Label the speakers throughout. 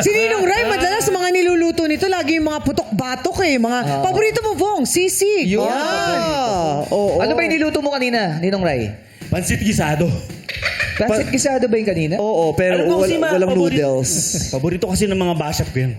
Speaker 1: Si Ninong Ray, madalas mga niluluto nito, lagi yung mga putok-batok eh. Mga paborito mo, Vong, sisig.
Speaker 2: Yun.
Speaker 3: Oo.
Speaker 2: Ano ba yung niluto mo kanina, Ninong Ray?
Speaker 4: Pansit gisado.
Speaker 2: Pansit gisado ba yung kanina?
Speaker 3: Oo, pero
Speaker 4: Alam mo kasi,
Speaker 3: walang
Speaker 4: paborito-
Speaker 3: noodles.
Speaker 4: Paborito kasi ng mga bashap ko yun.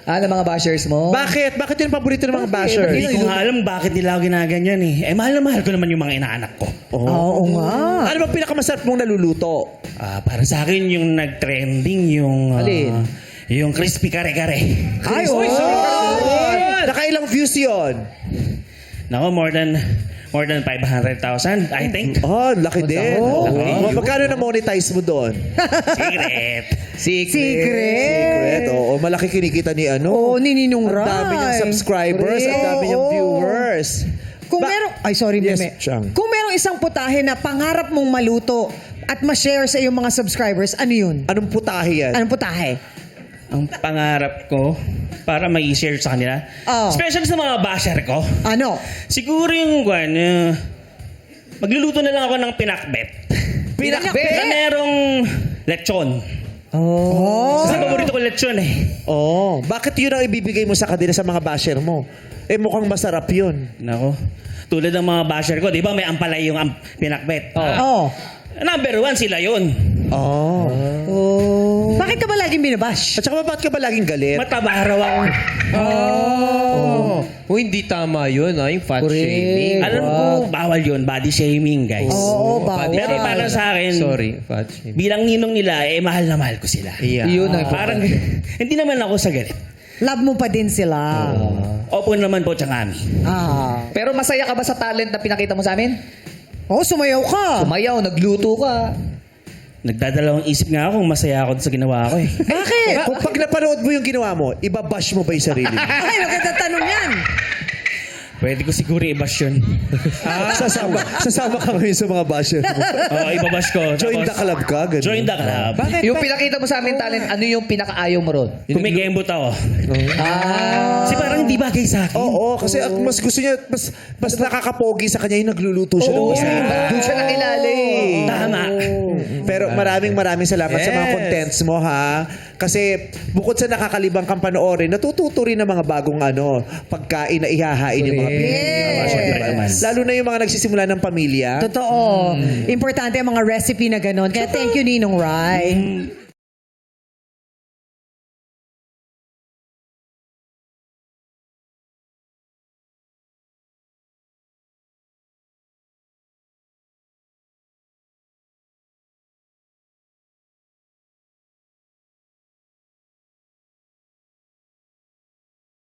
Speaker 2: Ng mga bashers mo?
Speaker 3: Bakit? Bakit yun ang paborito ng mga basher?
Speaker 4: Hindi ko nga alam bakit nila ako ginaganyan eh. Mahal na mahal ko naman yung mga inaanak ko.
Speaker 1: Oo nga.
Speaker 3: Ano ba pinakamasarap mong naluluto?
Speaker 4: Para sa akin yung nag-trending yung...
Speaker 2: Alin?
Speaker 4: Yung crispy kare-kare.
Speaker 1: Ay, oo.
Speaker 3: Nakailang views yun?
Speaker 4: Nako, more than 500,000, I think.
Speaker 3: Laki din. Magkano na-monetize mo doon?
Speaker 4: Secret.
Speaker 1: Secret.
Speaker 3: Oo, malaki kinikita ni
Speaker 1: Oo, ni Ninong Ray.
Speaker 3: Ang dami niyang subscribers, ang dami niyang
Speaker 1: Oo.
Speaker 3: viewers.
Speaker 1: Kung merong, ay sorry,
Speaker 3: Yes,
Speaker 1: Meme.
Speaker 3: Chang.
Speaker 1: Kung merong isang putahe na pangarap mong maluto at ma-share sa iyong mga subscribers, ano yun?
Speaker 3: Anong putahe yan?
Speaker 1: Anong putahe?
Speaker 4: Ang pangarap ko para mai-share sa kanila.
Speaker 1: Oh.
Speaker 4: Especially sa mga basher ko.
Speaker 1: Ano?
Speaker 4: Siguro yung magluluto na lang ako ng pinakbet.
Speaker 1: Pinakbet?
Speaker 4: Na merong lechon.
Speaker 1: Oh.
Speaker 4: Kasi paborito ko lechon eh.
Speaker 3: Bakit yun ang ibibigay mo sa kanila sa mga basher mo? Mukhang masarap yun.
Speaker 4: Nako. Tulad ng mga basher ko, di ba may ampalay yung pinakbet?
Speaker 1: Oh.
Speaker 4: Number 1 sila yun.
Speaker 1: Bakit ka ba laging binabash?
Speaker 3: At saka bakit ka ba laging galit?
Speaker 4: Mataba raw ako.
Speaker 5: Hindi tama yun, yung fat shaming.
Speaker 4: Alam ko, bawal yun. Body shaming, guys.
Speaker 1: Oo, bawal.
Speaker 4: Pero para sa akin,
Speaker 5: Sorry, fat shaming.
Speaker 4: bilang ninong nila, mahal na mahal ko sila.
Speaker 5: Yeah.
Speaker 2: Yun ang
Speaker 4: Parang, hindi naman ako sa galit.
Speaker 1: Love mo pa din sila.
Speaker 4: Opo naman po, Changami.
Speaker 2: Pero masaya ka ba sa talent na pinakita mo sa amin?
Speaker 1: Sumayaw ka.
Speaker 2: Sumayaw, nagluto ka.
Speaker 4: Nagdadalawang isip nga ako kung masaya ako sa ginawa ko eh.
Speaker 1: Bakit?
Speaker 3: Kung pag napanood mo yung ginawa mo, ibabash mo ba yung sarili mo?
Speaker 1: Ay, maganda tanong yan.
Speaker 4: Pwede ko siguro i-bash yun.
Speaker 3: Sasama ka ngayon sa mga basher mo.
Speaker 4: Oo, ibabash ko.
Speaker 3: Join the club ka, ganun.
Speaker 4: Join the club.
Speaker 2: Yung pinakita mo sa amin talent, ano yung pinakaayaw mo ron?
Speaker 4: Kumikembot ako. Kasi parang hindi bagay sa akin.
Speaker 3: Oo, kasi mas gusto niya, mas nakakapogi sa kanya yung nagluluto siya ng masarap.
Speaker 2: Doon siya nakilala eh.
Speaker 4: Tama.
Speaker 3: Pero maraming salamat sa mga contents mo, ha? Kasi bukod sa nakakalibang kang panoorin, natututo rin ng mga bagong pagkain na ihahain yung mga
Speaker 1: Yes.
Speaker 3: Diba? Lalo na yung mga nagsisimula ng pamilya.
Speaker 1: Totoo. Importante ang mga recipe na ganon. Kaya thank you, Ninong Rai.